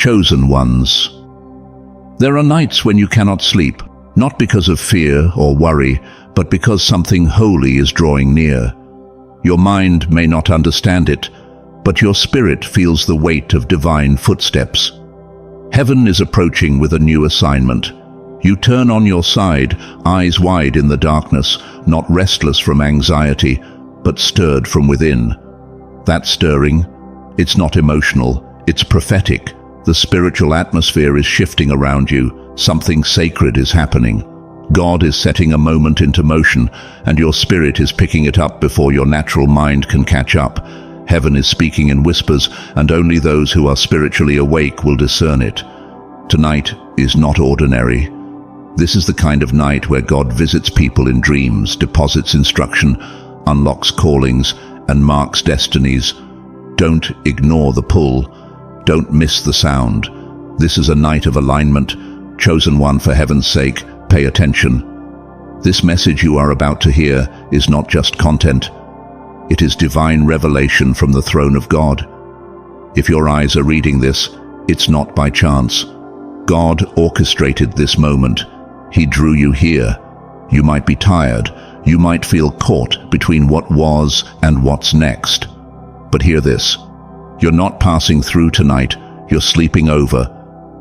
chosen ones. There are nights when you cannot sleep, not because of fear or worry, but because something holy is drawing near. Your mind may not understand it, but your spirit feels the weight of divine footsteps. Heaven is approaching with a new assignment. You turn on your side, eyes wide in the darkness, not restless from anxiety, but stirred from within. That stirring, it's not emotional, it's prophetic. The spiritual atmosphere is shifting around you. Something sacred is happening. God is setting a moment into motion, and your spirit is picking it up before your natural mind can catch up. Heaven is speaking in whispers, and only those who are spiritually awake will discern it. Tonight is not ordinary. This is the kind of night where God visits people in dreams, deposits instruction, unlocks callings, and marks destinies. Don't ignore the pull. Don't miss the sound. This is a night of alignment. Chosen one, for heaven's sake, pay attention. This message you are about to hear is not just content. It is divine revelation from the throne of God. If your eyes are reading this, it's not by chance. God orchestrated this moment. He drew you here. You might be tired. You might feel caught between what was and what's next. But hear this. You're not passing through tonight. You're sleeping over.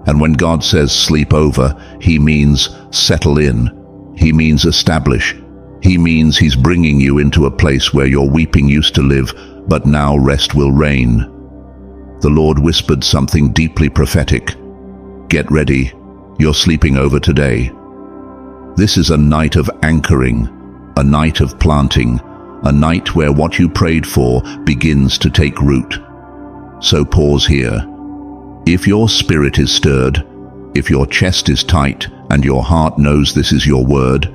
And when God says sleep over, He means settle in. He means establish. He means He's bringing you into a place where your weeping used to live, but now rest will reign. The Lord whispered something deeply prophetic. Get ready. You're sleeping over today. This is a night of anchoring, a night of planting, a night where what you prayed for begins to take root. So pause here. If your spirit is stirred, if your chest is tight and your heart knows this is your word,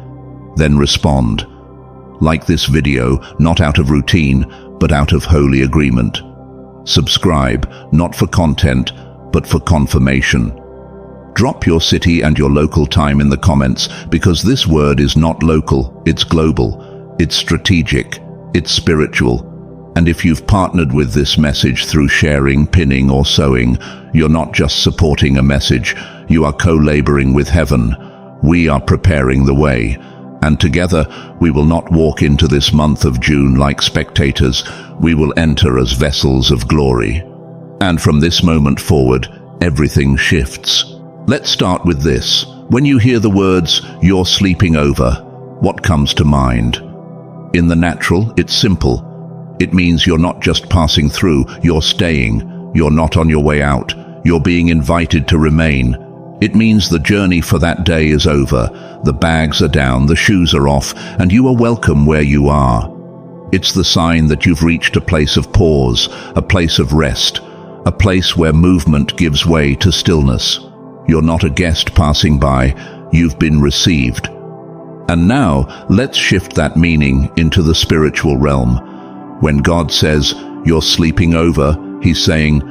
then respond. Like this video, not out of routine, but out of holy agreement. Subscribe, not for content, but for confirmation. Drop your city and your local time in the comments, because this word is not local, it's global, it's strategic, it's spiritual. And if you've partnered with this message through sharing, pinning, or sowing, you're not just supporting a message, you are co-laboring with heaven. We are preparing the way. And together, we will not walk into this month of June like spectators. We will enter as vessels of glory. And from this moment forward, everything shifts. Let's start with this. When you hear the words, "you're sleeping over," what comes to mind? In the natural, it's simple. It means you're not just passing through, you're staying. You're not on your way out. You're being invited to remain. It means the journey for that day is over. The bags are down, the shoes are off, and you are welcome where you are. It's the sign that you've reached a place of pause, a place of rest, a place where movement gives way to stillness. You're not a guest passing by, you've been received. And now, let's shift that meaning into the spiritual realm. When God says, "you're sleeping over," He's saying,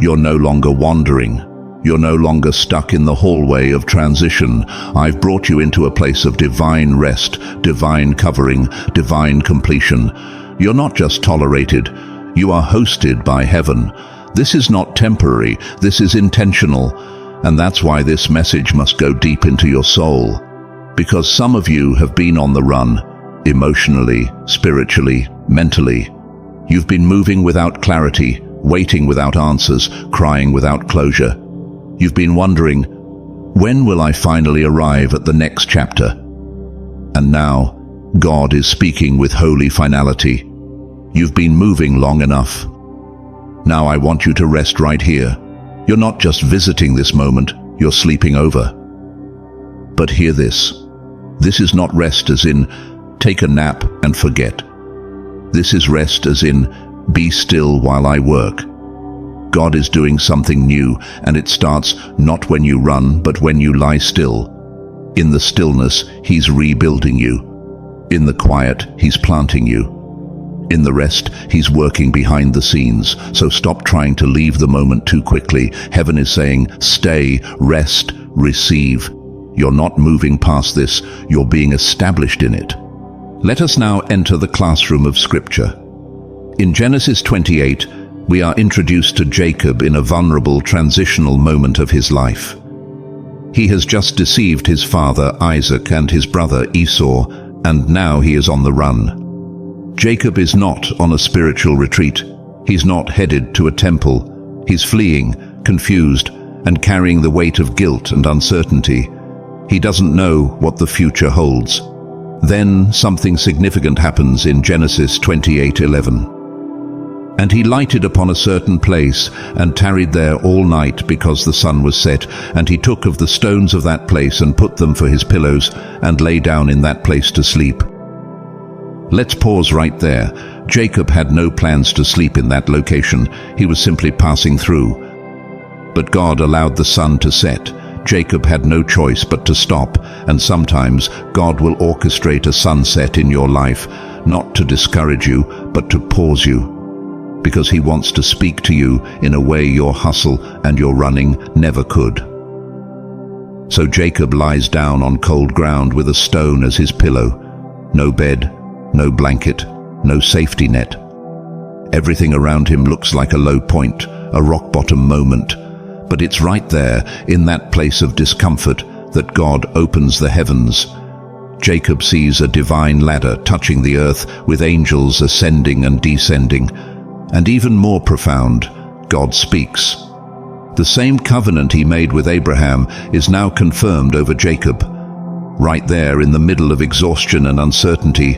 you're no longer wandering. You're no longer stuck in the hallway of transition. I've brought you into a place of divine rest, divine covering, divine completion. You're not just tolerated, you are hosted by heaven. This is not temporary, this is intentional. And that's why this message must go deep into your soul. Because some of you have been on the run, emotionally, spiritually, mentally. You've been moving without clarity, waiting without answers, crying without closure. You've been wondering, when will I finally arrive at the next chapter? And now, God is speaking with holy finality. You've been moving long enough. Now I want you to rest right here. You're not just visiting this moment, you're sleeping over. But hear this. This is not rest as in, take a nap and forget. This is rest as in, be still while I work. God is doing something new, and it starts not when you run, but when you lie still. In the stillness, He's rebuilding you. In the quiet, He's planting you. In the rest, He's working behind the scenes. So stop trying to leave the moment too quickly. Heaven is saying, stay, rest, receive. You're not moving past this, you're being established in it. Let us now enter the classroom of Scripture. In Genesis 28, We are introduced to Jacob in a vulnerable transitional moment of his life. He has just deceived his father Isaac and his brother Esau, and now he is on the run. Jacob is not on a spiritual retreat. He's not headed to a temple. He's fleeing, confused, and carrying the weight of guilt and uncertainty. He doesn't know what the future holds. Then something significant happens in Genesis 28:11. And he lighted upon a certain place, and tarried there all night, because the sun was set. And he took of the stones of that place, and put them for his pillows, and lay down in that place to sleep. Let's pause right there. Jacob had no plans to sleep in that location. He was simply passing through. But God allowed the sun to set. Jacob had no choice but to stop, and sometimes God will orchestrate a sunset in your life, not to discourage you, but to pause you, because he wants to speak to you in a way your hustle and your running never could. So Jacob lies down on cold ground with a stone as his pillow. No bed, no blanket, no safety net. Everything around him looks like a low point, a rock-bottom moment. But it's right there, in that place of discomfort, that God opens the heavens. Jacob sees a divine ladder touching the earth, with angels ascending and descending. And even more profound, God speaks. The same covenant he made with Abraham is now confirmed over Jacob. Right there, in the middle of exhaustion and uncertainty,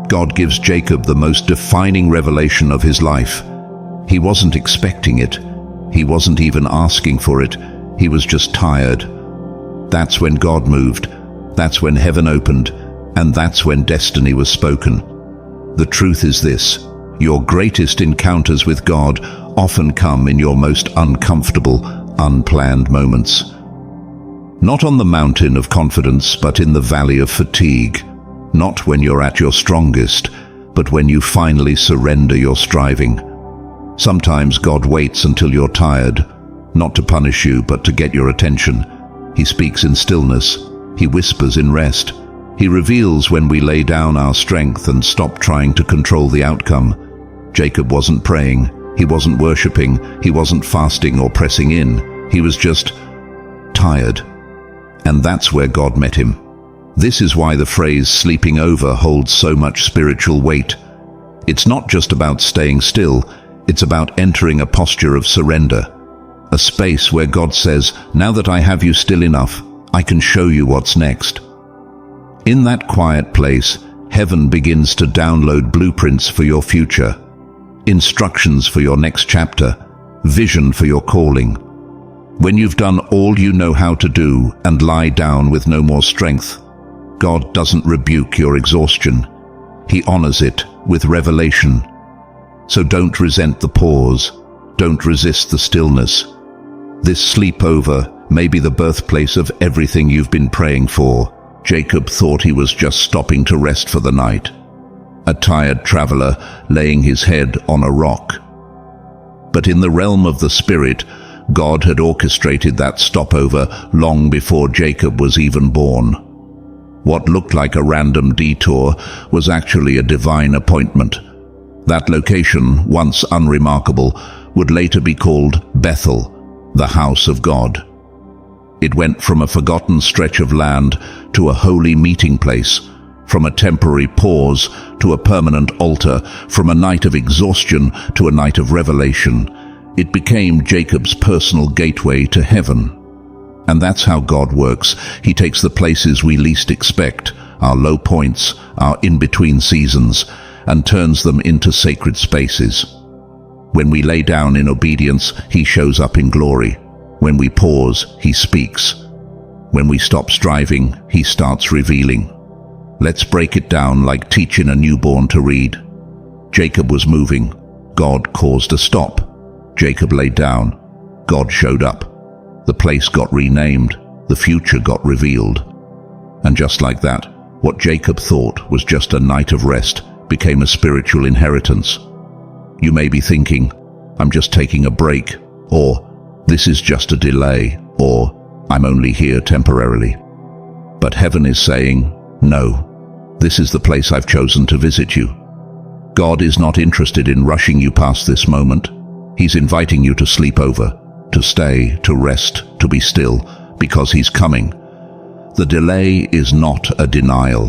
God gives Jacob the most defining revelation of his life. He wasn't expecting it. He wasn't even asking for it. He was just tired. That's when God moved. That's when heaven opened. And that's when destiny was spoken. The truth is this: your greatest encounters with God often come in your most uncomfortable, unplanned moments. Not on the mountain of confidence, but in the valley of fatigue. Not when you're at your strongest, but when you finally surrender your striving. Sometimes God waits until you're tired, not to punish you, but to get your attention. He speaks in stillness. He whispers in rest. He reveals when we lay down our strength and stop trying to control the outcome. Jacob wasn't praying. He wasn't worshipping. He wasn't fasting or pressing in. He was just tired. And that's where God met him. This is why the phrase sleeping over holds so much spiritual weight. It's not just about staying still. It's about entering a posture of surrender, a space where God says, now that I have you still enough, I can show you what's next. In that quiet place, heaven begins to download blueprints for your future, instructions for your next chapter, vision for your calling. When you've done all you know how to do and lie down with no more strength, God doesn't rebuke your exhaustion. He honors it with revelation. So don't resent the pause. Don't resist the stillness. This sleepover may be the birthplace of everything you've been praying for. Jacob thought he was just stopping to rest for the night, a tired traveler laying his head on a rock. But in the realm of the spirit, God had orchestrated that stopover long before Jacob was even born. What looked like a random detour was actually a divine appointment. That location, once unremarkable, would later be called Bethel, the house of God. It went from a forgotten stretch of land to a holy meeting place, from a temporary pause to a permanent altar, from a night of exhaustion to a night of revelation. It became Jacob's personal gateway to heaven. And that's how God works. He takes the places we least expect, our low points, our in-between seasons, and turns them into sacred spaces. When we lay down in obedience, He shows up in glory. When we pause, He speaks. When we stop striving, He starts revealing. Let's break it down like teaching a newborn to read. Jacob was moving. God caused a stop. Jacob laid down. God showed up. The place got renamed. The future got revealed. And just like that, what Jacob thought was just a night of rest became a spiritual inheritance. You may be thinking, I'm just taking a break, or this is just a delay, or I'm only here temporarily. But heaven is saying, no, this is the place I've chosen to visit you. God is not interested in rushing you past this moment. He's inviting you to sleep over, to stay, to rest, to be still, because He's coming. The delay is not a denial.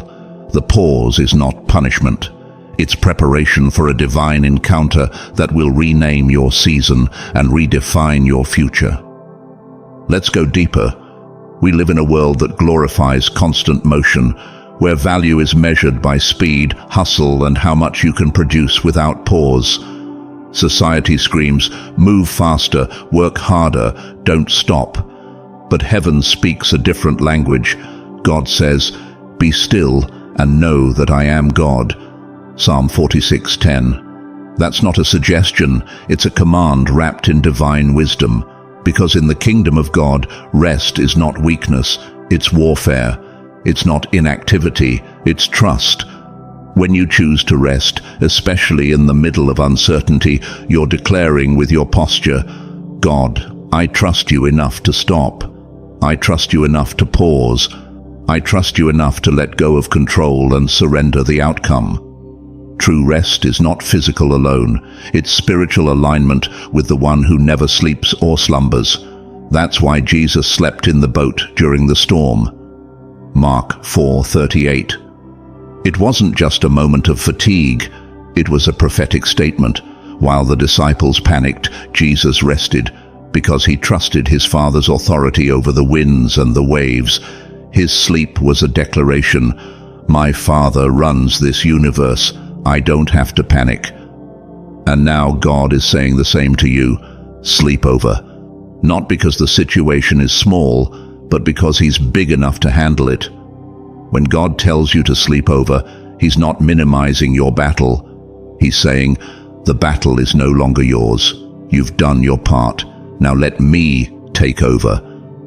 The pause is not punishment. It's preparation for a divine encounter that will rename your season and redefine your future. Let's go deeper. We live in a world that glorifies constant motion, where value is measured by speed, hustle, and how much you can produce without pause. Society screams, move faster, work harder, don't stop. But heaven speaks a different language. God says, be still and know that I am God. Psalm 46:10. That's not a suggestion, it's a command wrapped in divine wisdom. Because in the kingdom of God, rest is not weakness, it's warfare. It's not inactivity, it's trust. When you choose to rest, especially in the middle of uncertainty, you're declaring with your posture, God, I trust you enough to stop. I trust you enough to pause. I trust you enough to let go of control and surrender the outcome. True rest is not physical alone, it's spiritual alignment with the one who never sleeps or slumbers. That's why Jesus slept in the boat during the storm. Mark 4:38. It wasn't just a moment of fatigue, it was a prophetic statement. While the disciples panicked, Jesus rested because He trusted His Father's authority over the winds and the waves. His sleep was a declaration, my Father runs this universe, I don't have to panic. And now God is saying the same to you, sleep over. Not because the situation is small, but because He's big enough to handle it. When God tells you to sleep over, He's not minimizing your battle. He's saying, the battle is no longer yours. You've done your part. Now let me take over.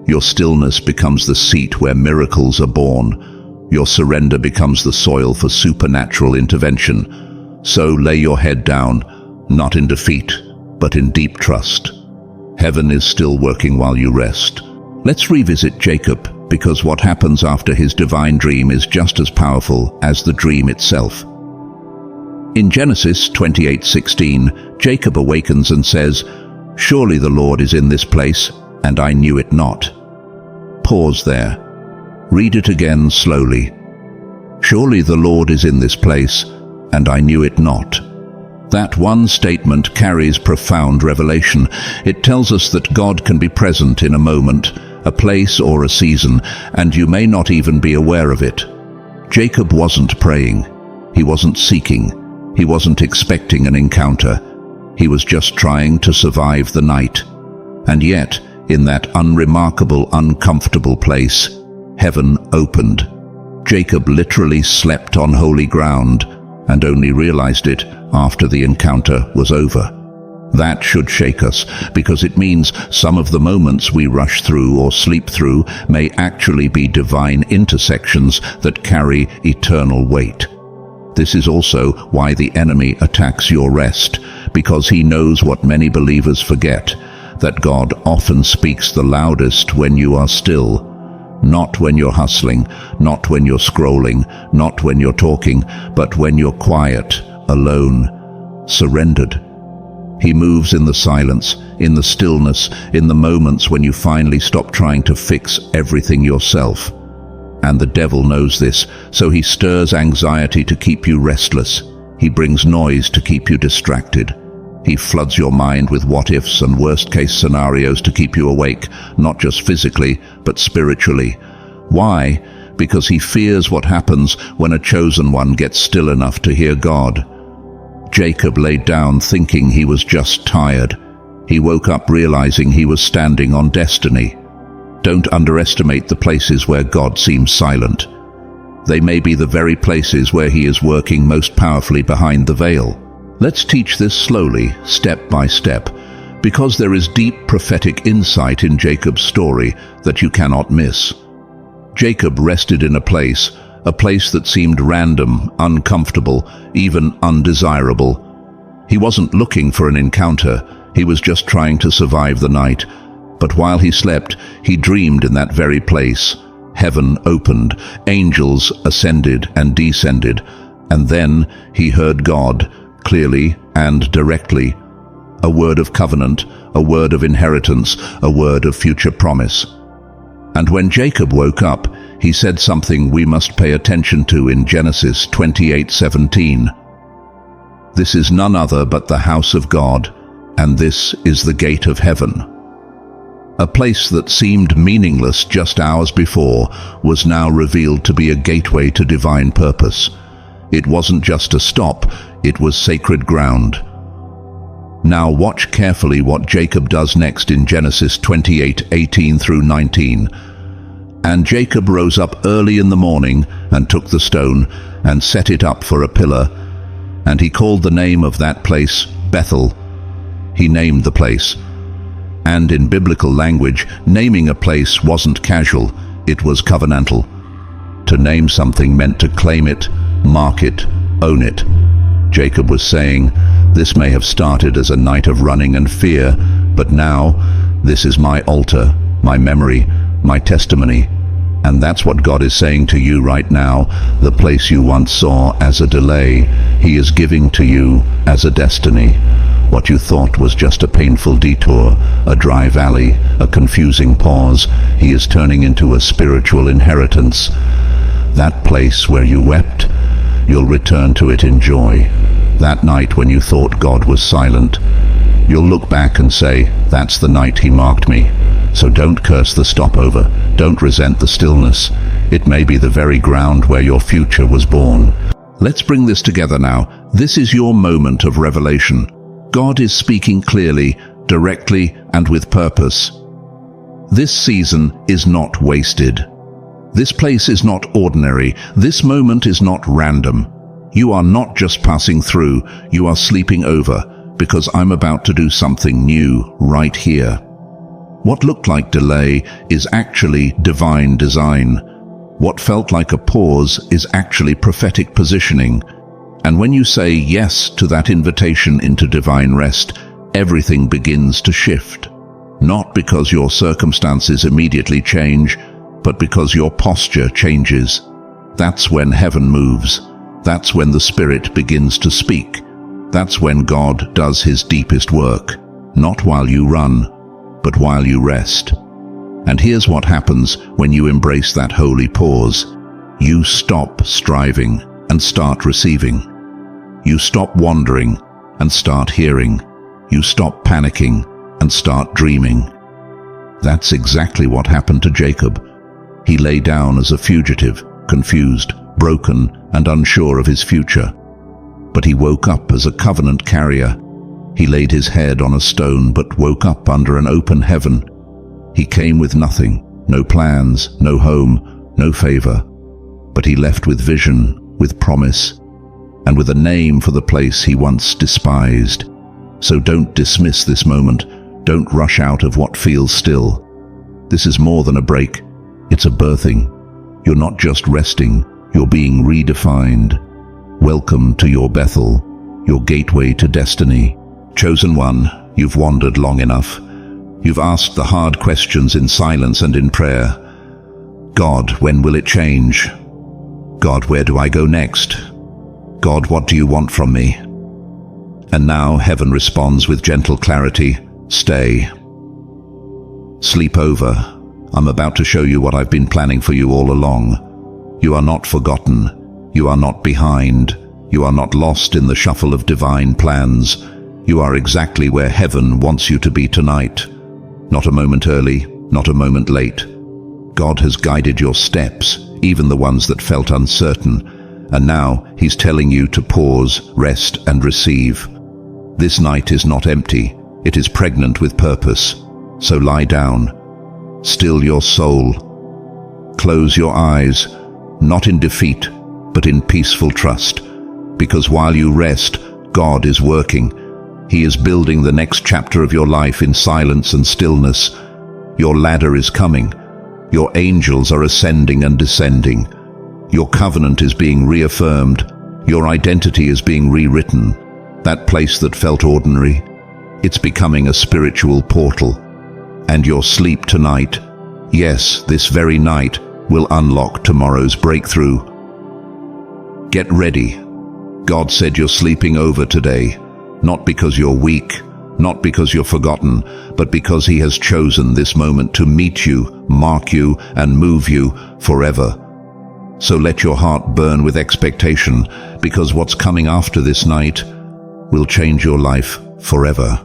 Your stillness becomes the seat where miracles are born. Your surrender becomes the soil for supernatural intervention. So lay your head down, not in defeat, but in deep trust. Heaven is still working while you rest. Let's revisit Jacob, because what happens after his divine dream is just as powerful as the dream itself. In Genesis 28:16, Jacob awakens and says, surely the Lord is in this place, and I knew it not. Pause there. Read it again slowly. Surely the Lord is in this place, and I knew it not. That one statement carries profound revelation. It tells us that God can be present in a moment, a place or a season, and you may not even be aware of it. Jacob wasn't praying. He wasn't seeking. He wasn't expecting an encounter. He was just trying to survive the night. And yet, in that unremarkable, uncomfortable place, heaven opened. Jacob literally slept on holy ground and only realized it after the encounter was over. That should shake us, because it means some of the moments we rush through or sleep through may actually be divine intersections that carry eternal weight. This is also why the enemy attacks your rest, because he knows what many believers forget, that God often speaks the loudest when you are still. Not when you're hustling, not when you're scrolling, not when you're talking, but when you're quiet, alone, surrendered. He moves in the silence, in the stillness, in the moments when you finally stop trying to fix everything yourself. And the devil knows this, so he stirs anxiety to keep you restless. He brings noise to keep you distracted. He floods your mind with what-ifs and worst-case scenarios to keep you awake, not just physically, but spiritually. Why? Because he fears what happens when a chosen one gets still enough to hear God. Jacob laid down thinking he was just tired. He woke up realizing he was standing on destiny. Don't underestimate the places where God seems silent. They may be the very places where he is working most powerfully behind the veil. Let's teach this slowly, step by step, because there is deep prophetic insight in Jacob's story that you cannot miss. Jacob rested in a place that seemed random, uncomfortable, even undesirable. He wasn't looking for an encounter, he was just trying to survive the night. But while he slept, he dreamed in that very place. Heaven opened, angels ascended and descended, and then he heard God, clearly and directly. a word of covenant, a word of inheritance, a word of future promise. And when Jacob woke up, he said something we must pay attention to in Genesis 28:17. This is none other but the house of God, and this is the gate of heaven. A place that seemed meaningless just hours before was now revealed to be a gateway to divine purpose. It wasn't just a stop, it was sacred ground. Now watch carefully what Jacob does next in Genesis 28:18 through 19. And Jacob rose up early in the morning and took the stone and set it up for a pillar, and he called the name of that place Bethel. He named the place. And in biblical language, naming a place wasn't casual, it was covenantal. To name something meant to claim it, mark it, own it. Jacob was saying, this may have started as a night of running and fear, but now this is my altar, my memory, my testimony. And that's what God is saying to you right now. The place you once saw as a delay, He is giving to you as a destiny. What you thought was just a painful detour, a dry valley, a confusing pause, He is turning into a spiritual inheritance. That place where you wept, you'll return to it in joy. That night when you thought God was silent, you'll look back and say, that's the night He marked me. So don't curse the stopover, don't resent the stillness. It may be the very ground where your future was born. Let's bring this together now. This is your moment of revelation. God is speaking clearly, directly, and with purpose. This season is not wasted. This place is not ordinary. This moment is not random. You are not just passing through, you are sleeping over, because I'm about to do something new right here. What looked like delay is actually divine design. What felt like a pause is actually prophetic positioning. And when you say yes to that invitation into divine rest, everything begins to shift. Not because your circumstances immediately change, but because your posture changes. That's when heaven moves. That's when the Spirit begins to speak. That's when God does His deepest work. Not while you run, but while you rest. And here's what happens when you embrace that holy pause. You stop striving and start receiving. You stop wandering and start hearing. You stop panicking and start dreaming. That's exactly what happened to Jacob. He lay down as a fugitive, confused, broken, and unsure of his future. But he woke up as a covenant carrier. He laid his head on a stone but woke up under an open heaven. He came with nothing, no plans, no home, no favor. But he left with vision, with promise, and with a name for the place he once despised. So don't dismiss this moment. Don't rush out of what feels still. This is more than a break. It's a birthing. You're not just resting, you're being redefined. Welcome to your Bethel, your gateway to destiny. Chosen one, you've wandered long enough. You've asked the hard questions in silence and in prayer. God, when will it change? God, where do I go next? God, what do you want from me? And now heaven responds with gentle clarity. Stay. Sleep over. I'm about to show you what I've been planning for you all along. You are not forgotten. You are not behind. You are not lost in the shuffle of divine plans. You are exactly where heaven wants you to be tonight. Not a moment early, not a moment late. God has guided your steps, even the ones that felt uncertain, and now He's telling you to pause, rest, and receive. This night is not empty, it is pregnant with purpose. So lie down, still your soul. Close your eyes, not in defeat, but in peaceful trust. Because while you rest, God is working. He is building the next chapter of your life in silence and stillness. Your ladder is coming. Your angels are ascending and descending. Your covenant is being reaffirmed. Your identity is being rewritten. That place that felt ordinary, it's becoming a spiritual portal. And your sleep tonight, yes, this very night, will unlock tomorrow's breakthrough. Get ready. God said you're sleeping over today, not because you're weak, not because you're forgotten, but because he has chosen this moment to meet you, mark you, and move you forever. So let your heart burn with expectation, because what's coming after this night will change your life forever.